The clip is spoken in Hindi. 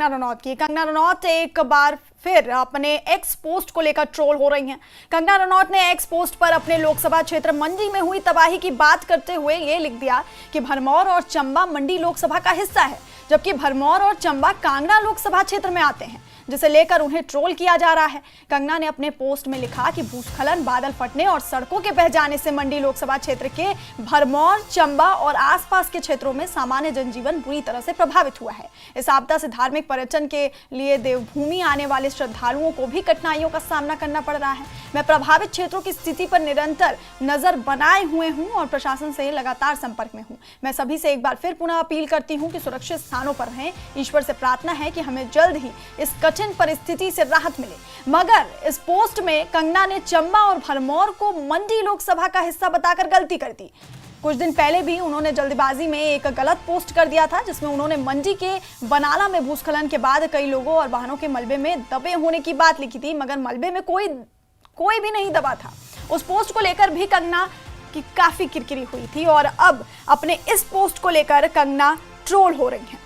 कंगना रनौत की। कंगना रनौत एक बार फिर अपने एक्स पोस्ट को लेकर ट्रोल हो रही हैं। कंगना रनौत ने एक्स पोस्ट पर अपने लोकसभा क्षेत्र मंडी में हुई तबाही की बात करते हुए ये लिख दिया कि भरमौर और चंबा मंडी लोकसभा का हिस्सा है, जबकि भरमौर और चंबा कांगड़ा लोकसभा क्षेत्र में आते हैं, जिसे लेकर उन्हें ट्रोल किया जा रहा है। कंगना ने अपने पोस्ट में लिखा कि भूस्खलन, बादल फटने और सड़कों के बह जाने से मंडी लोकसभा क्षेत्र के भरमौर, चंबा और आसपास के क्षेत्रों में सामान्य जनजीवन बुरी तरह से प्रभावित हुआ है। इस आपदा से धार्मिक पर्यटन के लिए देवभूमि आने वाले श्रद्धालुओं को भी कठिनाइयों का सामना करना पड़ रहा है। मैं प्रभावित क्षेत्रों की स्थिति पर निरंतर नजर बनाए हुए हूं और प्रशासन से लगातार संपर्क में हूं। मैं सभी से एक बार फिर पुनः अपील करती हूं कि सुरक्षित स्थानों पर रहें। ईश्वर से प्रार्थना है कि हमें जल्द ही इस कठिन परिस्थिति से राहत मिले। मगर इस पोस्ट में कंगना ने चंबा और भरमौर को मंडी लोकसभा का हिस्सा बताकर गलती कर दी। कुछ दिन पहले भी उन्होंने जल्दबाजी में एक गलत पोस्ट कर दिया था, जिसमें उन्होंने मंडी के बनाला में भूस्खलन के बाद कई लोगों और वाहनों के मलबे में दबे होने की बात लिखी थी, मगर मलबे में कोई भी नहीं दबा था। उस पोस्ट को लेकर भी कंगना की काफी किरकिरी हुई थी और अब अपने इस पोस्ट को लेकर कंगना ट्रोल हो रही हैं।